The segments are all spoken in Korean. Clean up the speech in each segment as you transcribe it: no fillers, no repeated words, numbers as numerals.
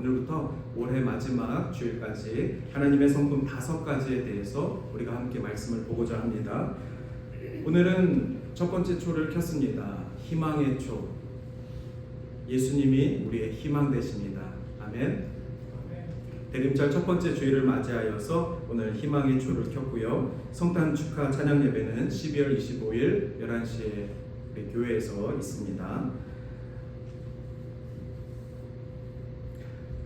오늘부터 올해 마지막 주일까지 하나님의 성품 5가지에 대해서 우리가 함께 말씀을 보고자 합니다. 오늘은 첫 번째 초를 켰습니다. 희망의 초. 예수님이 우리의 희망 되십니다. 아멘. 대림절 첫 번째 주일을 맞이하여서 오늘 희망의 초를 켰고요. 성탄 축하 찬양 예배는 12월 25일 11시에 우리 교회에서 있습니다.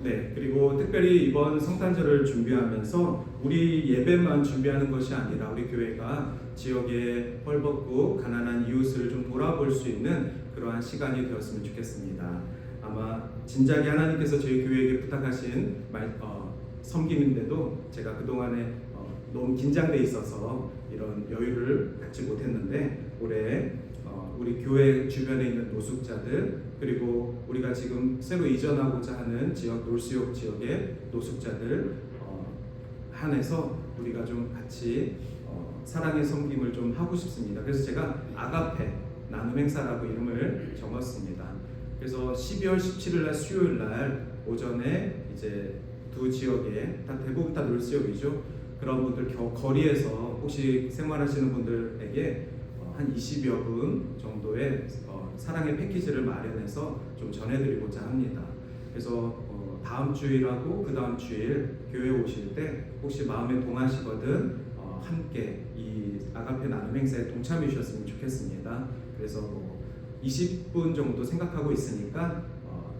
네, 그리고 특별히 이번 성탄절을 준비하면서 우리 예배만 준비하는 것이 아니라 우리 교회가 지역에 헐벗고 가난한 이웃을 좀 돌아볼 수 있는 그러한 시간이 되었으면 좋겠습니다. 아마 진작에 하나님께서 저희 교회에게 부탁하신 섬김인데도 제가 그동안에 너무 긴장돼 있어서 이런 여유를 갖지 못했는데 올해 우리 교회 주변에 있는 노숙자들, 그리고 우리가 지금 새로 이전하고자 하는 지역 놀수욕 지역의 노숙자들 한해서 우리가 좀 같이 사랑의 섬김을 좀 하고 싶습니다. 그래서 제가 아가페 나눔 행사라고 이름을 정했습니다. 그래서 12월 17일 날 수요일 날 오전에 이제 두 지역에 대부분 다 놀수욕이죠. 그런 분들 거리에서 혹시 생활하시는 분들에게 한 20여 분 정도의 사랑의 패키지를 마련해서 좀 전해드리고자 합니다. 그래서 다음 주일하고 그 다음 주일 교회 오실 때 혹시 마음에 동하시거든 함께 이 아가페 나눔 행사에 동참해 주셨으면 좋겠습니다. 그래서 20분 정도 생각하고 있으니까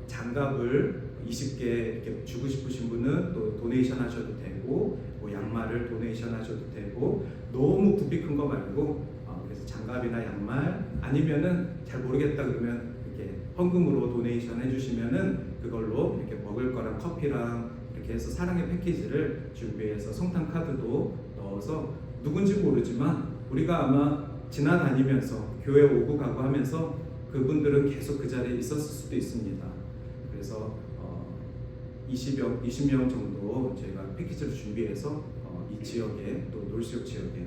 장갑을 20개 이렇게 주고 싶으신 분은 또 도네이션 하셔도 되고, 뭐 양말을 도네이션 하셔도 되고, 너무 부피 큰 거 말고 그래서 장갑이나 양말, 아니면은 잘 모르겠다 그러면 이렇게 헌금으로 도네이션 해주시면은 그걸로 이렇게 먹을 거랑 커피랑 이렇게 해서 사랑의 패키지를 준비해서 성탄 카드도 넣어서, 누군지 모르지만 우리가 아마 지나다니면서 교회 오고 가고 하면서 그분들은 계속 그 자리에 있었을 수도 있습니다. 그래서 20명 정도 저희가 패키지를 준비해서 이 지역에, 또 놀수욕 지역에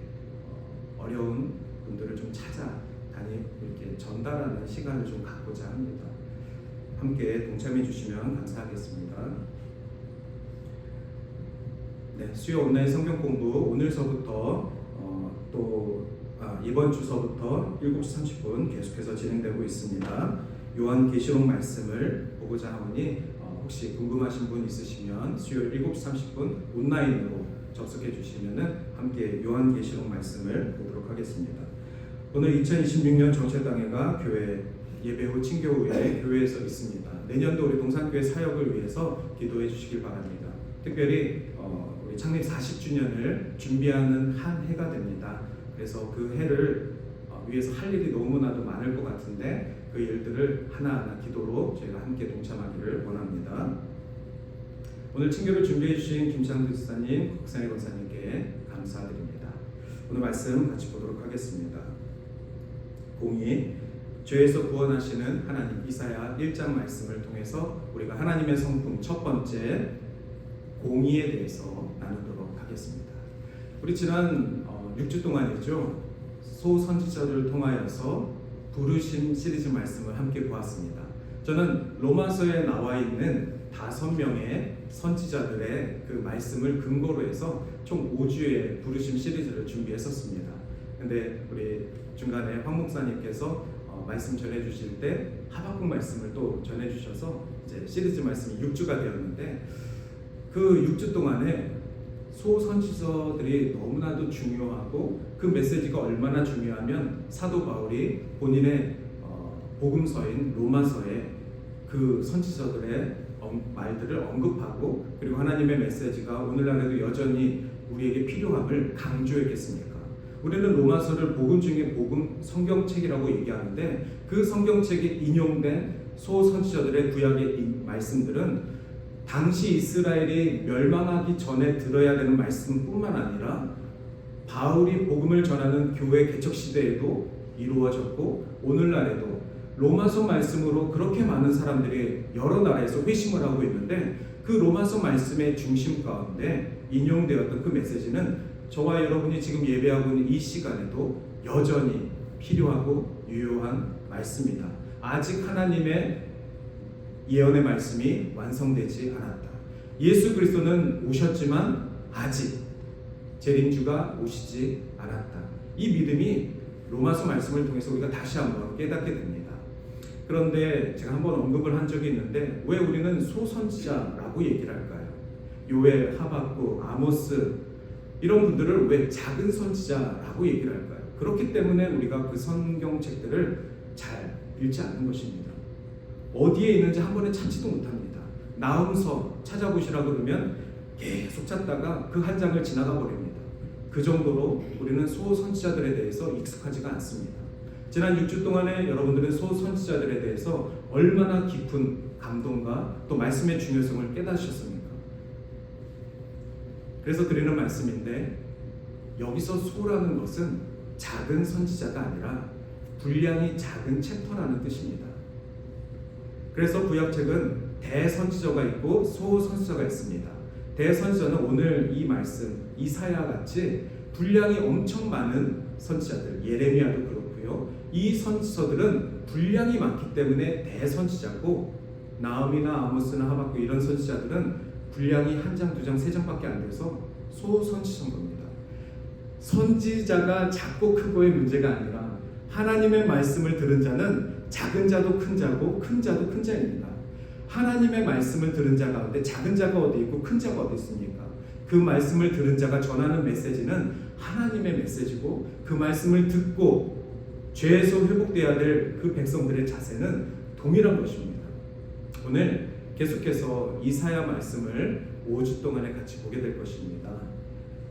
어려운 분들을 좀 찾아다니 이렇게 전달하는 시간을 좀 갖고자 합니다. 함께 동참해 주시면 감사하겠습니다. 네, 수요 온라인 성경 공부 오늘서부터 이번 주서부터 7시 30분 계속해서 진행되고 있습니다. 요한계시록 말씀을 보고자 하오니 혹시 궁금하신 분 있으시면 수요일 7시 30분 온라인으로 접속해 주시면 함께 요한계시록 말씀을 보도록 하겠습니다. 오늘 2026년 정체당회가 교회 예배 후 친교 후에 교회에서 있습니다. 내년도 우리 동산교회 사역을 위해서 기도해 주시길 바랍니다. 특별히 우리 창립 40주년을 준비하는 한 해가 됩니다. 그래서 그 해를 위해서 할 일이 너무나도 많을 것 같은데 그 일들을 하나하나 기도로 저희가 함께 동참하기를 원합니다. 오늘 친교를 준비해 주신 김창두 지사님, 국상희 권사님께 감사드립니다. 오늘 말씀 같이 보도록 하겠습니다. 공의, 죄에서 구원하시는 하나님, 이사야 1장 말씀을 통해서 우리가 하나님의 성품 첫 번째 공의에 대해서 나누도록 하겠습니다. 우리 지난 6주 동안이죠. 소선지자들을 통하여서 부르심 시리즈 말씀을 함께 보았습니다. 저는 로마서에 나와 있는 5명의 선지자들의 그 말씀을 근거로 해서 총 5주의 부르심 시리즈를 준비했었습니다. 근데 우리 중간에 황 목사님께서 말씀 전해주실 때 하박국 말씀을 또 전해주셔서 이제 시리즈 말씀이 6주가 되었는데, 그 6주 동안에 소선지자들이 너무나도 중요하고 그 메시지가 얼마나 중요하면 사도 바울이 본인의 복음서인 로마서에 그 선지자들의 말들을 언급하고, 그리고 하나님의 메시지가 오늘날에도 여전히 우리에게 필요함을 강조했겠습니까? 우리는 로마서를 복음 중에 복음 성경책이라고 얘기하는데, 그 성경책에 인용된 소선지자들의 구약의 말씀들은 당시 이스라엘이 멸망하기 전에 들어야 되는 말씀뿐만 아니라 바울이 복음을 전하는 교회 개척 시대에도 이루어졌고, 오늘날에도 로마서 말씀으로 그렇게 많은 사람들이 여러 나라에서 회심을 하고 있는데, 그 로마서 말씀의 중심 가운데 인용되었던 그 메시지는 저와 여러분이 지금 예배하고 있는 이 시간에도 여전히 필요하고 유효한 말씀이다. 아직 하나님의 예언의 말씀이 완성되지 않았다. 예수 그리스도는 오셨지만 아직 재림주가 오시지 않았다. 이 믿음이 로마서 말씀을 통해서 우리가 다시 한번 깨닫게 됩니다. 그런데 제가 한번 언급을 한 적이 있는데 왜 우리는 소선지자라고 얘기를 할까요? 요엘, 하박국, 아모스 이런 분들을 왜 작은 선지자라고 얘기를 할까요? 그렇기 때문에 우리가 그 성경책들을 잘 읽지 않는 것입니다. 어디에 있는지 한 번에 찾지도 못합니다. 나음서 찾아보시라 그러면 계속 찾다가 그 한 장을 지나가 버립니다. 그 정도로 우리는 소선지자들에 대해서 익숙하지가 않습니다. 지난 6주 동안에 여러분들은 소선지자들에 대해서 얼마나 깊은 감동과 또 말씀의 중요성을 깨닫으셨습니까? 그래서 드리는 말씀인데 여기서 소라는 것은 작은 선지자가 아니라 분량이 작은 챕터라는 뜻입니다. 그래서 구약책은 대선지자가 있고 소선지자가 있습니다. 대선지자는 오늘 이 말씀 이사야 같이 분량이 엄청 많은 선지자들, 예레미야도 그렇고요. 이 선지서들은 분량이 많기 때문에 대선지자고 나음이나 아모스나 하박국 이런 선지자들은 분량이 한 장, 두 장, 세 장밖에 안 돼서 소선지자인 겁니다. 선지자가 작고 크고의 문제가 아니라 하나님의 말씀을 들은 자는 작은 자도 큰 자고 큰 자도 큰 자입니다. 하나님의 말씀을 들은 자 가운데 작은 자가 어디 있고 큰 자가 어디 있습니까? 그 말씀을 들은 자가 전하는 메시지는 하나님의 메시지고 그 말씀을 듣고 죄에서 회복되어야 될 그 백성들의 자세는 동일한 것입니다. 오늘 계속해서 이사야 말씀을 5주 동안에 같이 보게 될 것입니다.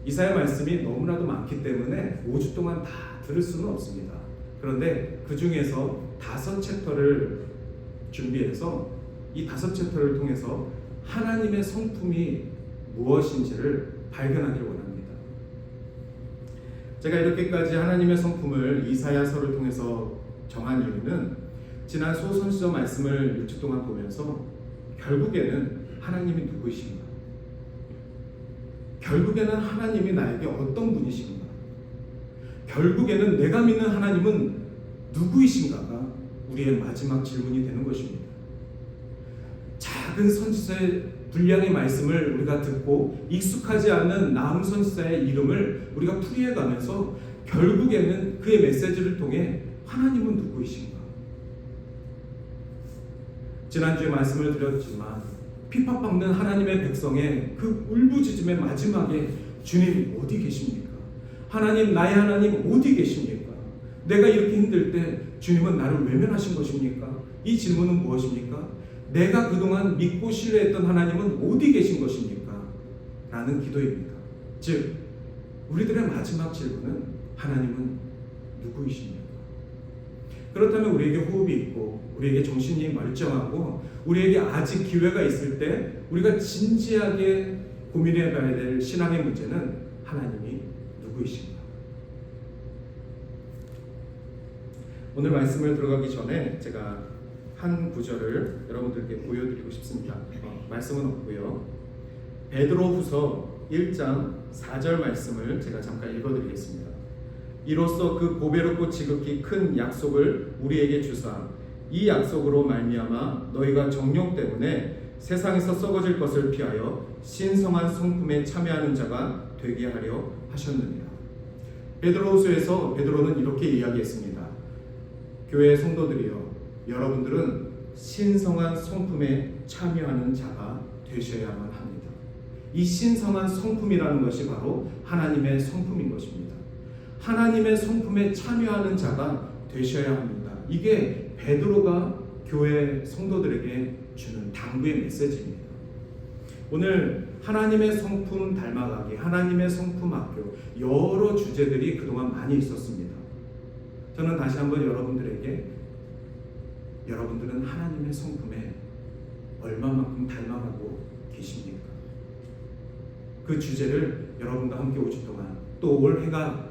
이사야 말씀이 너무나도 많기 때문에 5주 동안 다 들을 수는 없습니다. 그런데 그 중에서 5챕터를 준비해서 이 5챕터를 통해서 하나님의 성품이 무엇인지를 발견하기를 원합니다. 제가 이렇게까지 하나님의 성품을 이사야서를 통해서 정한 이유는 지난 소선지자 말씀을 6주 동안 보면서 결국에는 하나님이 누구이신가? 결국에는 하나님이 나에게 어떤 분이신가? 결국에는 내가 믿는 하나님은 누구이신가가 우리의 마지막 질문이 되는 것입니다. 작은 선지자의 분량의 말씀을 우리가 듣고 익숙하지 않는 나음 선지자의 이름을 우리가 풀이해가면서 결국에는 그의 메시지를 통해 하나님은 누구이신가? 지난주에 말씀을 드렸지만 핍박받는 하나님의 백성의 그 울부짖음의 마지막에 주님 어디 계십니까? 하나님, 나의 하나님 어디 계십니까? 내가 이렇게 힘들 때 주님은 나를 외면하신 것입니까? 이 질문은 무엇입니까? 내가 그동안 믿고 신뢰했던 하나님은 어디 계신 것입니까? 라는 기도입니다. 즉 우리들의 마지막 질문은 하나님은 누구이십니까? 그렇다면 우리에게 호흡이 있고 우리에게 정신이 멀쩡하고 우리에게 아직 기회가 있을 때 우리가 진지하게 고민해 봐야 될 신앙의 문제는 하나님이 누구이신가? 오늘 말씀을 들어가기 전에 제가 한 구절을 여러분들께 보여드리고 싶습니다. 말씀은 없고요. 베드로후서 1장 4절 말씀을 제가 잠깐 읽어드리겠습니다. 이로써 그 보배롭고 지극히 큰 약속을 우리에게 주사 이 약속으로 말미암아 너희가 정욕 때문에 세상에서 썩어질 것을 피하여 신성한 성품에 참여하는 자가 되게 하려 하셨느니라. 베드로후서에서 베드로는 이렇게 이야기했습니다. 교회 성도들이여, 여러분들은 신성한 성품에 참여하는 자가 되셔야만 합니다. 이 신성한 성품이라는 것이 바로 하나님의 성품인 것입니다. 하나님의 성품에 참여하는 자가 되셔야 합니다. 이게 베드로가 교회 성도들에게 주는 당부의 메시지입니다. 오늘 하나님의 성품 닮아가기, 하나님의 성품 학교, 여러 주제들이 그동안 많이 있었습니다. 저는 다시 한번 여러분들에게 여러분들은 하나님의 성품에 얼마만큼 닮아가고 계십니까? 그 주제를 여러분과 함께 5주 동안 또 올 해가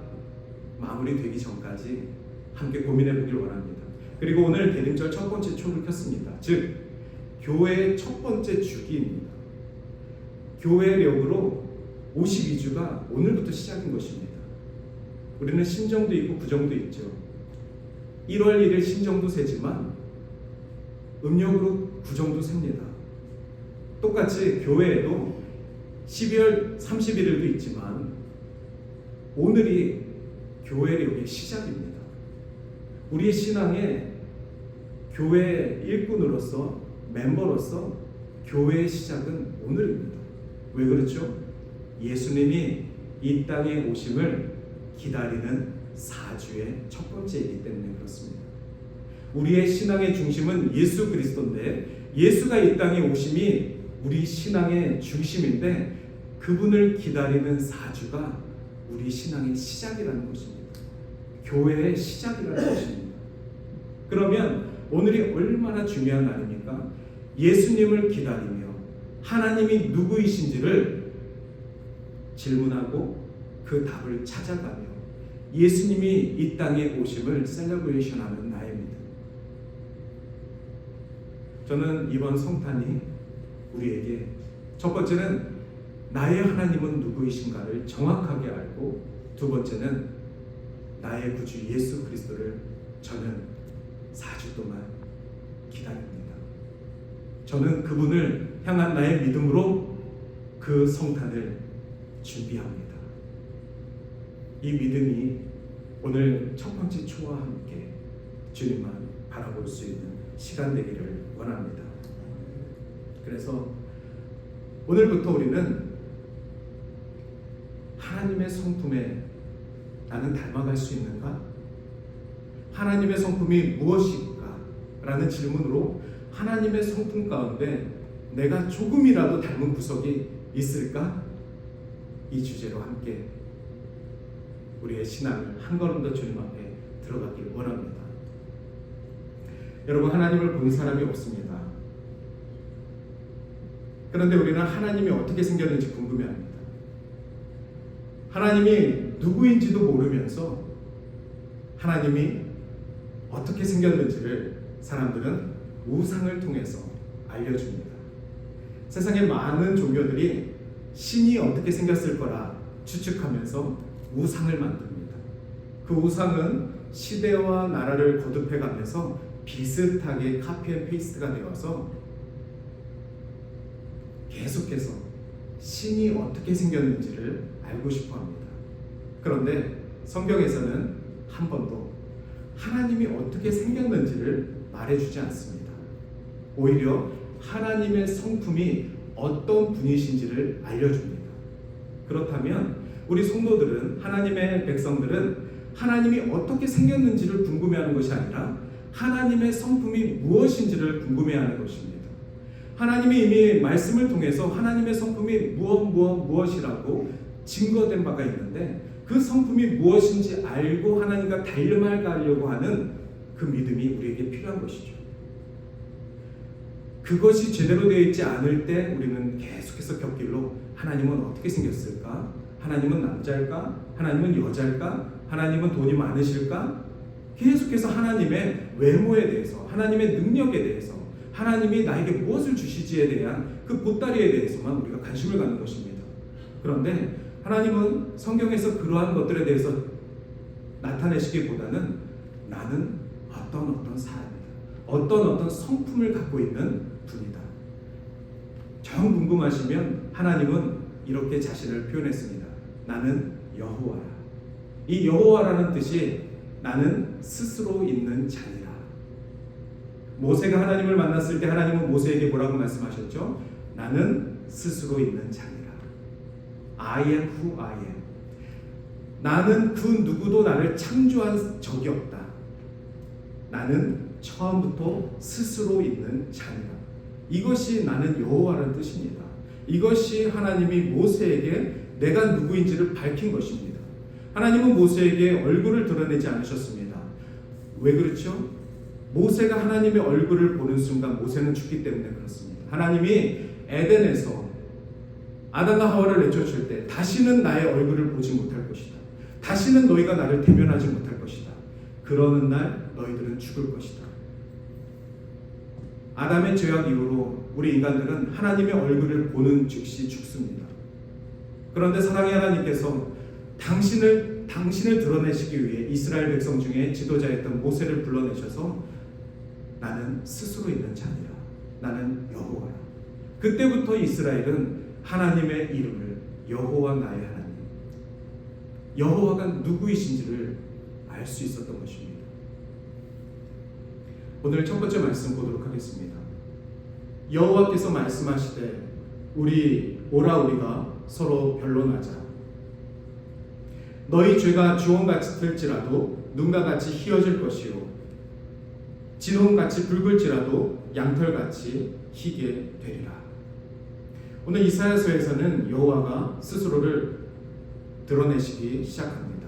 마무리되기 전까지 함께 고민해 보길 원합니다. 그리고 오늘 대림절 첫 번째 초를 켰습니다. 즉 교회의 첫 번째 주기입니다. 교회력으로 52주가 오늘부터 시작인 것입니다. 우리는 신정도 있고 부정도 있죠. 1월 1일 신정도 세지만 음력으로 구정도 셉니다. 똑같이 교회에도 12월 31일도 있지만 오늘이 교회력의 시작입니다. 우리의 신앙의 교회 일꾼으로서 멤버로서 교회의 시작은 오늘입니다. 왜 그렇죠? 예수님이 이 땅에 오심을 기다리는 4주의 첫 번째이기 때문에 그렇습니다. 우리의 신앙의 중심은 예수 그리스도인데 예수가 이 땅에 오심이 우리 신앙의 중심인데 그분을 기다리는 4주가 우리 신앙의 시작이라는 것입니다. 교회의 시작이라는 것입니다. 그러면 오늘이 얼마나 중요한 날입니까? 예수님을 기다리며 하나님이 누구이신지를 질문하고 그 답을 찾아가며 예수님이 이 땅에 오심을 셀러브레이션하는 날입니다. 저는 이번 성탄이 우리에게 첫 번째는 나의 하나님은 누구이신가를 정확하게 알고 두 번째는 나의 구주 예수 그리스도를 저는 4주 동안 기다립니다. 저는 그분을 향한 나의 믿음으로 그 성탄을 준비합니다. 이 믿음이 오늘 첫 번째 초와 함께 주님만 바라볼 수 있는 시간 되기를 원합니다. 그래서 오늘부터 우리는 하나님의 성품에 나는 닮아갈 수 있는가? 하나님의 성품이 무엇일까? 라는 질문으로 하나님의 성품 가운데 내가 조금이라도 닮은 구석이 있을까? 이 주제로 함께 우리의 신앙을 한 걸음 더 주님 앞에 들어가길 원합니다. 여러분, 하나님을 본 사람이 없습니다. 그런데 우리는 하나님이 어떻게 생겼는지 궁금해합니다. 하나님이 누구인지도 모르면서 하나님이 어떻게 생겼는지를 사람들은 우상을 통해서 알려줍니다. 세상의 많은 종교들이 신이 어떻게 생겼을 거라 추측하면서 우상을 만듭니다. 그 우상은 시대와 나라를 거듭해가면서 비슷하게 카피 앤 페이스트가 되어서 계속해서 신이 어떻게 생겼는지를 알고 싶어 합니다. 그런데 성경에서는 한 번도 하나님이 어떻게 생겼는지를 말해주지 않습니다. 오히려 하나님의 성품이 어떤 분이신지를 알려줍니다. 그렇다면 우리 성도들은, 하나님의 백성들은 하나님이 어떻게 생겼는지를 궁금해하는 것이 아니라 하나님의 성품이 무엇인지를 궁금해하는 것입니다. 하나님이 이미 말씀을 통해서 하나님의 성품이 무엇이라고 증거된 바가 있는데 그 성품이 무엇인지 알고 하나님과 닮아가려고 하는 그 믿음이 우리에게 필요한 것이죠. 그것이 제대로 되어 있지 않을 때 우리는 계속해서 곁길로 하나님은 어떻게 생겼을까? 하나님은 남자일까? 하나님은 여자일까? 하나님은 돈이 많으실까? 계속해서 하나님의 외모에 대해서, 하나님의 능력에 대해서, 하나님이 나에게 무엇을 주시지에 대한 그 보따리에 대해서만 우리가 관심을 갖는 것입니다. 그런데 하나님은 성경에서 그러한 것들에 대해서 나타내시기보다는 나는 어떤 사람이다, 어떤 성품을 갖고 있는 분이다. 정 궁금하시면 하나님은 이렇게 자신을 표현했습니다. 나는 여호와라. 이 여호와라는 뜻이 나는 스스로 있는 자니라. 모세가 하나님을 만났을 때 하나님은 모세에게 뭐라고 말씀하셨죠? 나는 스스로 있는 자니라. I am who I am. 나는 그 누구도 나를 창조한 적이 없다. 나는 처음부터 스스로 있는 자니라. 이것이 나는 여호와라는 뜻입니다. 이것이 하나님이 모세에게 내가 누구인지를 밝힌 것입니다. 하나님은 모세에게 얼굴을 드러내지 않으셨습니다. 왜 그렇죠? 모세가 하나님의 얼굴을 보는 순간 모세는 죽기 때문에 그렇습니다. 하나님이 에덴에서 아담과 하와를 내쫓을 때 다시는 나의 얼굴을 보지 못할 것이다. 다시는 너희가 나를 대면하지 못할 것이다. 그러는 날 너희들은 죽을 것이다. 아담의 죄악 이후로 우리 인간들은 하나님의 얼굴을 보는 즉시 죽습니다. 그런데 사랑의 하나님께서 당신을 드러내시기 위해 이스라엘 백성 중에 지도자였던 모세를 불러내셔서 나는 스스로 있는 자니라. 나는 여호와라. 그때부터 이스라엘은 하나님의 이름을 여호와 나의 하나님, 여호와가 누구이신지를 알 수 있었던 것입니다. 오늘 첫 번째 말씀 보도록 하겠습니다. 여호와께서 말씀하시되 우리가 서로 변론하자. 너희 죄가 주홍같이 들지라도 눈과 같이 희어질 것이요 진홍같이 붉을지라도 양털같이 희게 되리라. 오늘 이사야서에서는 여호와가 스스로를 드러내시기 시작합니다.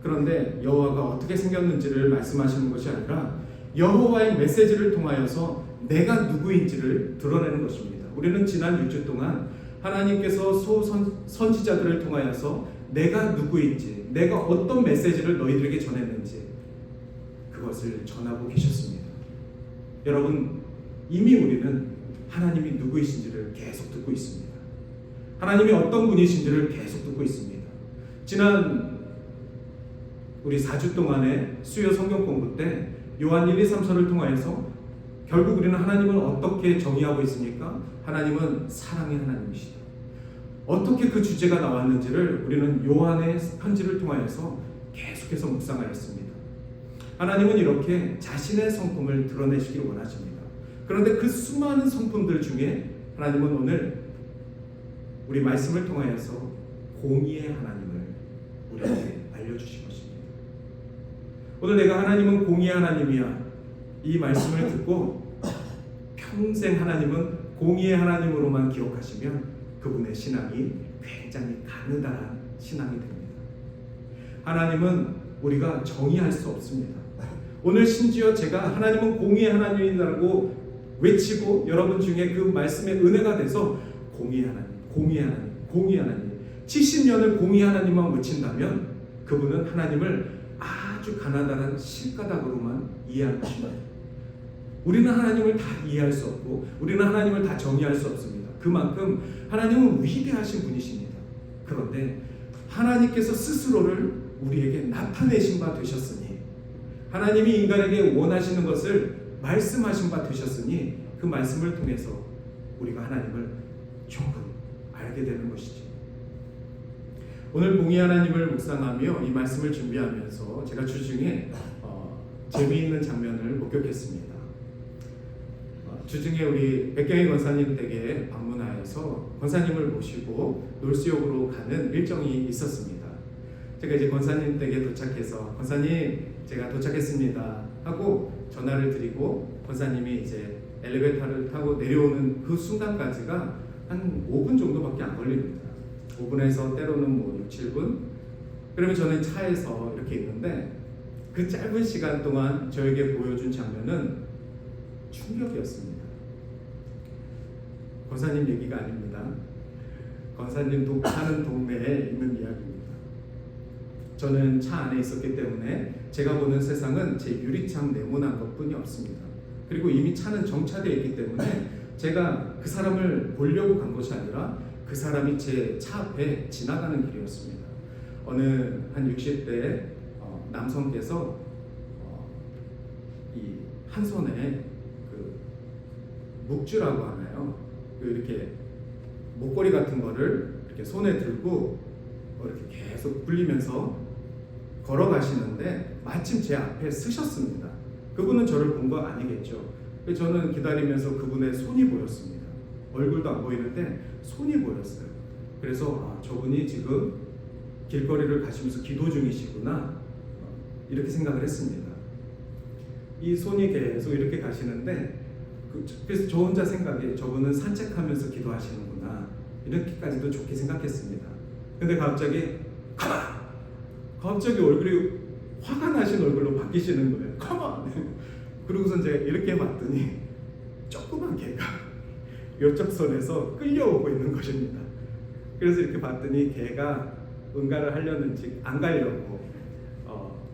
그런데 여호와가 어떻게 생겼는지를 말씀하시는 것이 아니라 여호와의 메시지를 통하여서 내가 누구인지를 드러내는 것입니다. 우리는 지난 6주 동안 하나님께서 선지자들을 통하여서 내가 누구인지, 내가 어떤 메시지를 너희들에게 전했는지 그것을 전하고 계셨습니다. 여러분, 이미 우리는 하나님이 누구이신지를 계속 듣고 있습니다. 하나님이 어떤 분이신지를 계속 듣고 있습니다. 지난 우리 4주 동안의 수요 성경 공부 때 요한 1, 2, 3서를 통하여서 결국 우리는 하나님을 어떻게 정의하고 있습니까? 하나님은 사랑의 하나님이시다. 어떻게 그 주제가 나왔는지를 우리는 요한의 편지를 통하여서 계속해서 묵상하였습니다. 하나님은 이렇게 자신의 성품을 드러내시길 원하십니다. 그런데 그 수많은 성품들 중에 하나님은 오늘 우리 말씀을 통하여서 공의의 하나님을 우리에게 알려주신 것입니다. 오늘 내가 하나님은 공의의 하나님이야, 이 말씀을 듣고 평생 하나님은 공의의 하나님으로만 기억하시면 그분의 신앙이 굉장히 가느다란 신앙이 됩니다. 하나님은 우리가 정의할 수 없습니다. 오늘 심지어 제가 하나님은 공의의 하나님이라고 외치고 여러분 중에 그 말씀의 은혜가 돼서 공의의 하나님, 공의의 하나님, 공의의 하나님 70년을 공의의 하나님만 외친다면 그분은 하나님을 아주 가나다란 실가닥으로만 이해할 것입니다. 우리는 하나님을 다 이해할 수 없고 우리는 하나님을 다 정의할 수 없습니다. 그만큼 하나님은 위대하신 분이십니다. 그런데 하나님께서 스스로를 우리에게 나타내신 바 되셨으니, 하나님이 인간에게 원하시는 것을 말씀하신 바 되셨으니 그 말씀을 통해서 우리가 하나님을 조금 알게 되는 것이죠. 오늘 공의 하나님을 묵상하며 이 말씀을 준비하면서 제가 주중에 재미있는 장면을 목격했습니다. 주중에 우리 백경희 권사님 댁에 방문하여서 권사님을 모시고 놀수욕으로 가는 일정이 있었습니다. 제가 이제 권사님 댁에 도착해서 권사님 제가 도착했습니다 하고 전화를 드리고 권사님이 이제 엘리베이터를 타고 내려오는 그 순간까지가 한 5분 정도밖에 안 걸립니다. 5분에서 때로는 뭐 6, 7분. 그러면 저는 차에서 이렇게 있는데 그 짧은 시간 동안 저에게 보여준 장면은 충격이었습니다. 권사님 얘기가 아닙니다. 권사님 사는 동네에 있는 이야기입니다. 저는 차 안에 있었기 때문에 제가 보는 세상은 제 유리창 네모난 것뿐이 없습니다. 그리고 이미 차는 정차되어 있기 때문에 제가 그 사람을 보려고 간 것이 아니라 그 사람이 제 차 앞에 지나가는 길이었습니다. 어느 한 60대 남성께서 이 한 손에 그 묵주라고 하나요? 이렇게 목걸이 같은 거를 이렇게 손에 들고 이렇게 계속 굴리면서 걸어가시는데 마침 제 앞에 쓰셨습니다. 그분은 저를 본 거 아니겠죠. 저는 기다리면서 그분의 손이 보였습니다. 얼굴도 안 보이는데 손이 보였어요. 그래서 저분이 지금 길거리를 가시면서 기도 중이시구나 이렇게 생각을 했습니다. 이 손이 계속 이렇게 가시는데 그래서 저 혼자 생각에 저분은 산책하면서 기도하시는구나 이렇게까지도 좋게 생각했습니다. 근데 갑자기 얼굴이 화가 나신 얼굴로 바뀌시는 거예요. 가만! 그러고선 제가 이렇게 봤더니 조그만 개가 이쪽 손에서 끌려오고 있는 것입니다. 그래서 이렇게 봤더니 개가 응가를 하려는지 안 가려고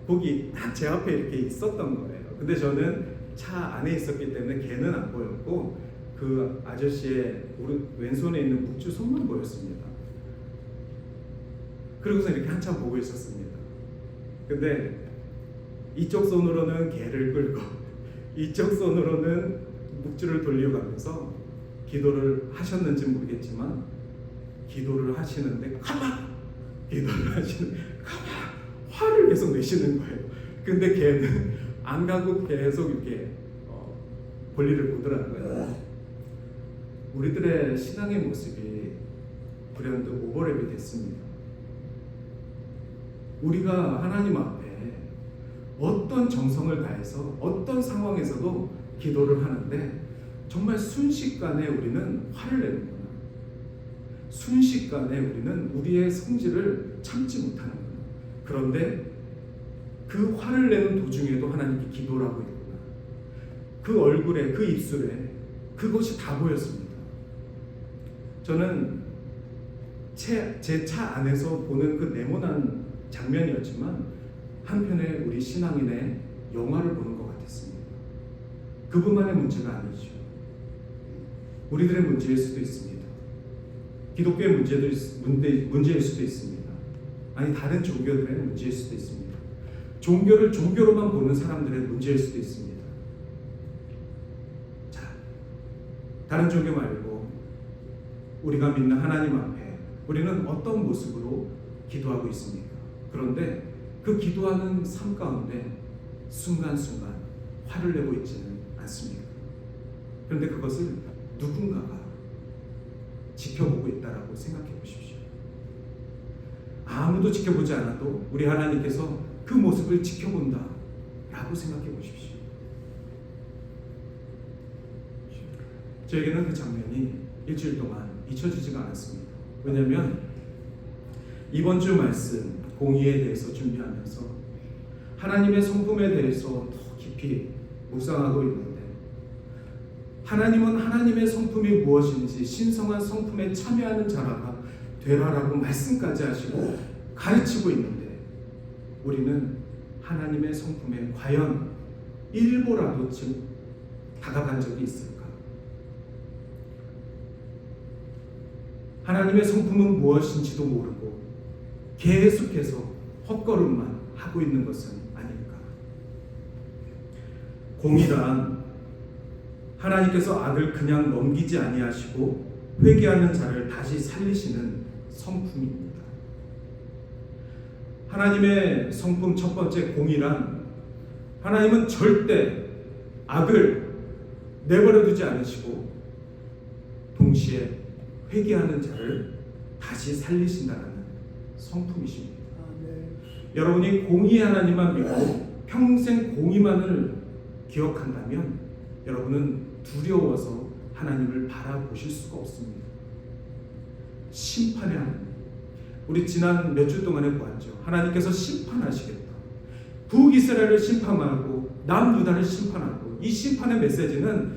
거기 딱 제 앞에 이렇게 있었던 거예요. 근데 저는 차 안에 있었기 때문에 개는 안 보였고 그 아저씨의 왼손에 있는 묵주 손만 보였습니다. 그러고서 이렇게 한참 보고 있었습니다. 근데 이쪽 손으로는 개를 끌고 이쪽 손으로는 묵주를 돌려가면서 기도를 하셨는지 모르겠지만 기도를 하시는데 기도를 하시는 화를 계속 내시는 거예요. 근데 걔는 안 가고 계속 이렇게 볼일을 보더라고요. 우리들의 신앙의 모습이 불현듯 오버랩이 됐습니다. 우리가 하나님 앞에 어떤 정성을 다해서 어떤 상황에서도 기도를 하는데 정말 순식간에 우리는 화를 내는구나. 순식간에 우리는 우리의 성질을 참지 못하는구나. 그런데 그 화를 내는 도중에도 하나님께 기도를 하고 있구나. 그 얼굴에, 그 입술에 그것이 다 보였습니다. 저는 제 차 안에서 보는 그 네모난 장면이었지만 한편에 우리 신앙인의 영화를 보는 것 같았습니다. 그분만의 문제가 아니죠. 우리들의 문제일 수도 있습니다. 기독교의 문제일 수도 있습니다. 아니 다른 종교들의 문제일 수도 있습니다. 종교를 종교로만 보는 사람들의 문제일 수도 있습니다. 자, 다른 종교 말고 우리가 믿는 하나님 앞에 우리는 어떤 모습으로 기도하고 있습니까? 그런데 그 기도하는 삶 가운데 순간순간 화를 내고 있지는 않습니까? 그런데 그것을 누군가가 지켜보고 있다라고 생각해 보십시오. 아무도 지켜보지 않아도 우리 하나님께서 그 모습을 지켜본다라고 생각해 보십시오. 저에게는 그 장면이 일주일 동안 잊혀지지가 않았습니다. 왜냐하면 이번 주 말씀 공의에 대해서 준비하면서 하나님의 성품에 대해서 더 깊이 묵상하고 있는데 하나님은 하나님의 성품이 무엇인지 신성한 성품에 참여하는 자라가 되라라고 말씀까지 하시고 가르치고 있는데 우리는 하나님의 성품에 과연 일부라도 지금 다가간 적이 있을까? 하나님의 성품은 무엇인지도 모르고 계속해서 헛걸음만 하고 있는 것은 아닐까? 공의란 하나님께서 악을 그냥 넘기지 아니하시고 회개하는 자를 다시 살리시는 성품입니다. 하나님의 성품 첫 번째 공의란 하나님은 절대 악을 내버려 두지 않으시고 동시에 회개하는 자를 다시 살리신다는 성품이십니다. 여러분이 공의의 하나님만 믿고 평생 공의만을 기억한다면 여러분은 두려워서 하나님을 바라보실 수가 없습니다. 심판의 하나님, 우리 지난 몇 주 동안에 보았죠. 하나님께서 심판하시겠다. 북이스라엘을 심판하고 남유다를 심판하고, 이 심판의 메시지는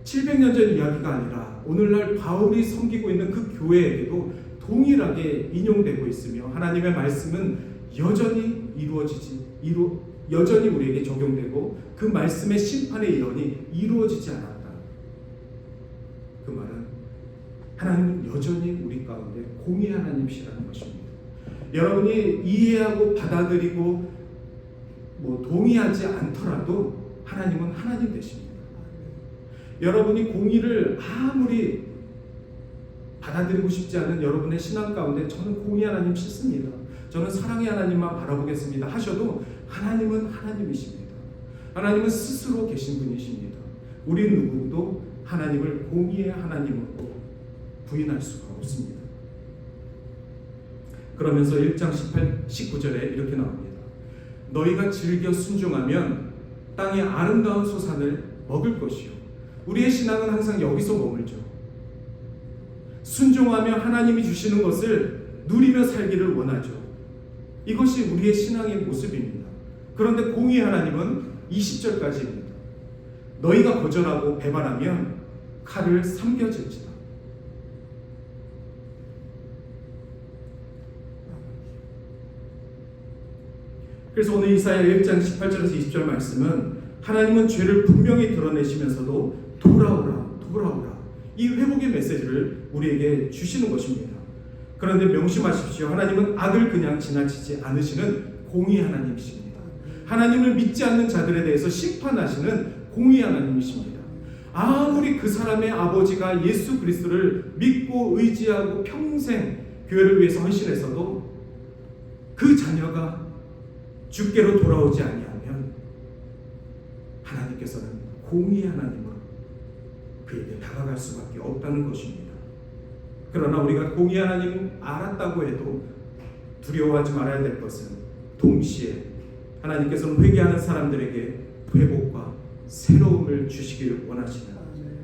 700년 전 이야기가 아니라 오늘날 바울이 섬기고 있는 그 교회에게도 동일하게 인용되고 있으며 하나님의 말씀은 여전히 여전히 우리에게 적용되고 그 말씀의 심판의 일원이 이루어지지 않았다. 그 말은 하나님은 여전히 우리 가운데 공의 하나님이시라는 것입니다. 여러분이 이해하고 받아들이고 동의하지 않더라도 하나님은 하나님 되십니다. 여러분이 공의를 아무리 받아들이고 싶지 않은 여러분의 신앙 가운데 저는 공의 하나님 싫습니다, 저는 사랑의 하나님만 바라보겠습니다 하셔도 하나님은 하나님이십니다. 하나님은 스스로 계신 분이십니다. 우리 누구도 하나님을 공의의 하나님으로 부인할 수가 없습니다. 그러면서 1장 19절에 이렇게 나옵니다. 너희가 즐겨 순종하면 땅의 아름다운 소산을 먹을 것이요. 우리의 신앙은 항상 여기서 머물죠. 순종하며 하나님이 주시는 것을 누리며 살기를 원하죠. 이것이 우리의 신앙의 모습입니다. 그런데 공의의 하나님은 20절까지입니다. 너희가 거절하고 배반하면 칼을 삼켜질지다. 그래서 오늘 이사야 1장 18절에서 20절 말씀은 하나님은 죄를 분명히 드러내시면서도 돌아오라, 돌아오라, 이 회복의 메시지를 우리에게 주시는 것입니다. 그런데 명심하십시오. 하나님은 악을 그냥 지나치지 않으시는 공의 하나님이십니다. 하나님을 믿지 않는 자들에 대해서 심판하시는 공의 하나님이십니다. 아무리 그 사람의 아버지가 예수 그리스도를 믿고 의지하고 평생 교회를 위해서 헌신했어도 그 자녀가 주께로 돌아오지 아니하면 하나님께서는 공의 하나님으로 그에게 다가갈 수밖에 없다는 것입니다. 그러나 우리가 공의 하나님 알았다고 해도 두려워하지 말아야 될 것은 동시에 하나님께서는 회개하는 사람들에게 회복과 새로움을 주시기를 원하시는,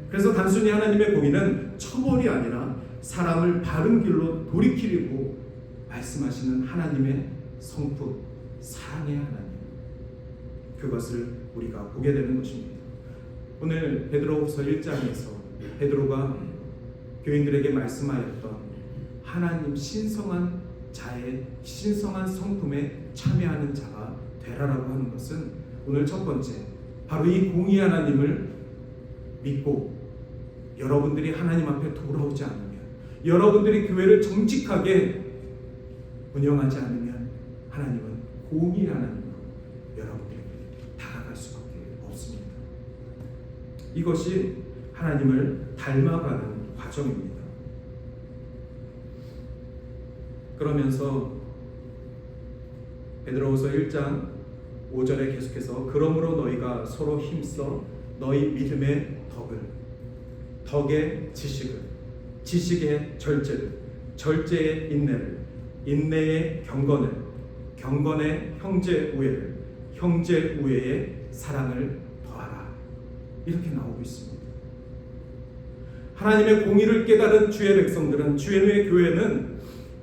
그래서 단순히 하나님의 공의는 처벌이 아니라 사람을 바른 길로 돌이키려고 말씀하시는 하나님의 성품, 사랑의 하나님, 그것을 우리가 보게 되는 것입니다. 오늘 베드로후서 1장에서 베드로가 교인들에게 말씀하였던 하나님 신성한 자의 신성한 성품에 참여하는 자가 되라라고 하는 것은 오늘 첫 번째, 바로 이 공의 하나님을 믿고 여러분들이 하나님 앞에 돌아오지 않으면, 여러분들이 교회를 정직하게 운영하지 않으면 하나님은 공의 하나님으로 여러분들에게 다가갈 수밖에 없습니다. 이것이 하나님을 닮아가는 과정입니다. 그러면서 베드로후서 1장 5절에 계속해서 그러므로 너희가 서로 힘써 너희 믿음의 덕의 지식을, 지식의 절제의 인내의 경건의 형제 우애의 사랑을 더하라. 이렇게 나오고 있습니다. 하나님의 공의를 깨달은 주의 백성들은, 주의 교회는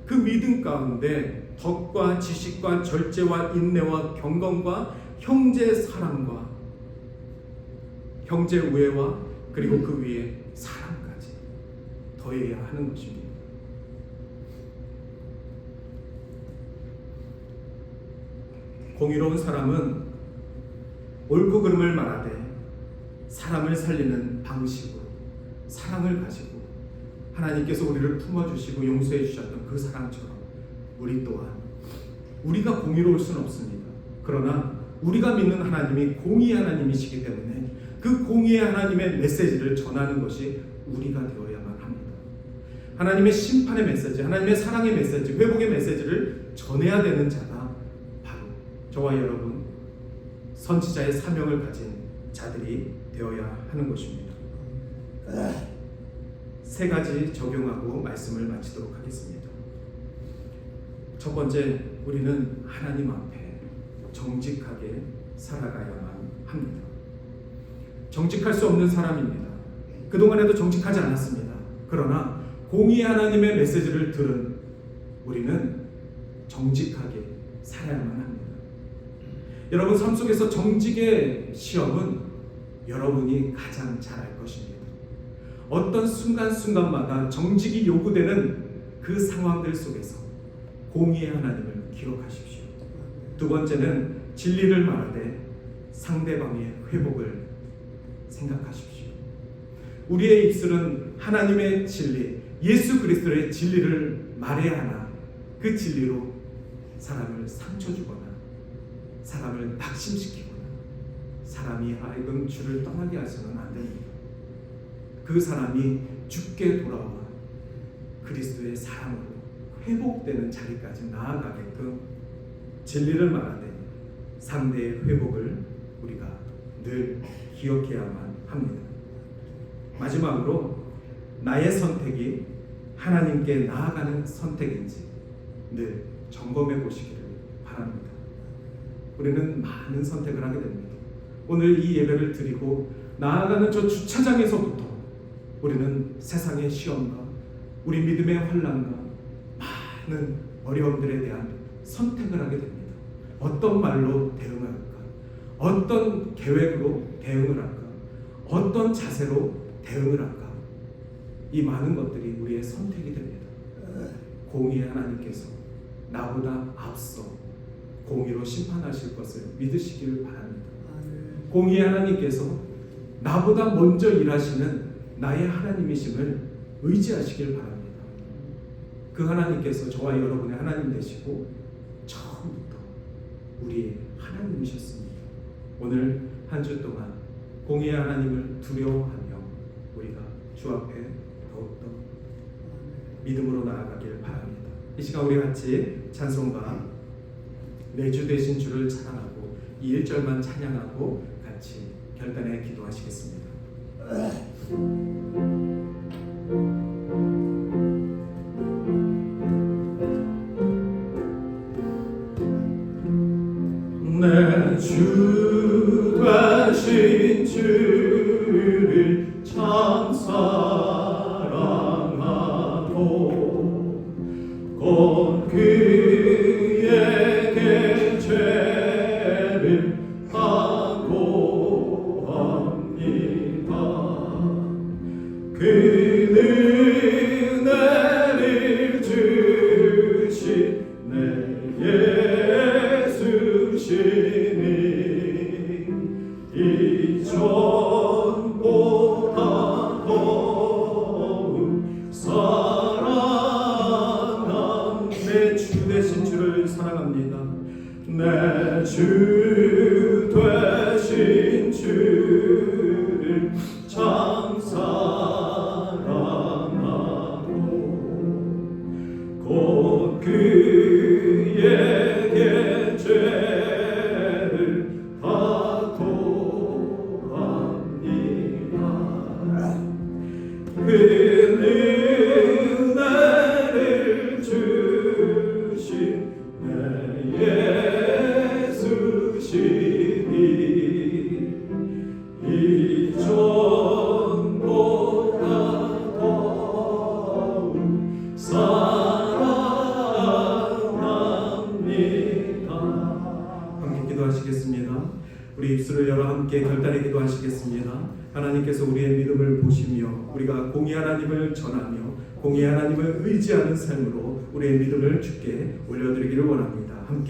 그 믿음 가운데 덕과 지식과 절제와 인내와 경건과 형제 사랑과 형제 우애와 그리고 그 위에 사랑까지 더해야 하는 것입니다. 공의로운 사람은 옳고 그름을 말하되 사람을 살리는 방식으로 사랑을 가지고 하나님께서 우리를 품어주시고 용서해 주셨던 그 사랑처럼 우리 또한, 우리가 공의로울 수는 없습니다. 그러나 우리가 믿는 하나님이 공의 하나님이시기 때문에 그 공의의 하나님의 메시지를 전하는 것이 우리가 되어야만 합니다. 하나님의 심판의 메시지, 하나님의 사랑의 메시지, 회복의 메시지를 전해야 되는 자가 바로 저와 여러분, 선지자의 사명을 가진 자들이 되어야 하는 것입니다. 세 가지 적용하고 말씀을 마치도록 하겠습니다. 첫 번째, 우리는 하나님 앞에 정직하게 살아가야만 합니다. 정직할 수 없는 사람입니다. 그동안에도 정직하지 않았습니다. 그러나 공의 하나님의 메시지를 들은 우리는 정직하게 살아야만 합니다. 여러분 삶 속에서 정직의 시험은 여러분이 가장 잘 알 것입니다. 어떤 순간순간마다 정직이 요구되는 그 상황들 속에서 공의의 하나님을 기록하십시오. 두 번째는 진리를 말하되 상대방의 회복을 생각하십시오. 우리의 입술은 하나님의 진리, 예수 그리스도의 진리를 말해야 하나 그 진리로 사람을 상처 주거나 사람을 낙심시키거나 사람이 하여금 주를 떠나게 해서는 안 됩니다. 그 사람이 주께 돌아와 그리스도의 사랑으로 회복되는 자리까지 나아가게끔 진리를 말하되 상대의 회복을 우리가 늘 기억해야만 합니다. 마지막으로 나의 선택이 하나님께 나아가는 선택인지 늘 점검해 보시기를 바랍니다. 우리는 많은 선택을 하게 됩니다. 오늘 이 예배를 드리고 나아가는 저 주차장에서부터 우리는 세상의 시험과 우리 믿음의 환난과 많은 어려움들에 대한 선택을 하게 됩니다. 어떤 말로 대응할까? 어떤 계획으로 대응을 할까? 어떤 자세로 대응을 할까? 이 많은 것들이 우리의 선택이 됩니다. 공의의 하나님께서 나보다 앞서 공의로 심판하실 것을 믿으시기를 바랍니다. 공의의 하나님께서 나보다 먼저 일하시는 나의 하나님이심을 의지하시길 바랍니다. 그 하나님께서 저와 여러분의 하나님 되시고 처음부터 우리의 하나님이셨습니다. 오늘 한 주 동안 공의의 하나님을 두려워하며 우리가 주 앞에 더욱더 믿음으로 나아가길 바랍니다. 이 시간 우리 같이 찬송가 내 주 되신 주를 찬양하고 이 1절만 찬양하고 같이 결단에 기도하시겠습니다. 내 주 되신 주를 참 사랑하고 곧 그에게 죄를 하고합니다. 그 은혜를 주신 내 예수시니 이전보다 더욱 사랑함. 내 주 되신 주를 사랑합니다. 내 주 되신 주를 참 사랑하고 곧 그에게 죄를 하고합니다. 그 은혜를 주신 내 예수시니 이전보다 더욱 사랑합니다. 함께 기도하시겠습니다. 우리 입술을 열어 함께 결단에 기도하시겠습니다. 하나님께서 우리의 믿음을 보시며 우리가 공의 하나님을 전하며 공의 하나님을 의지하는 삶으로 우리의 믿음을 주께 올려드리기를 원합니다. 함께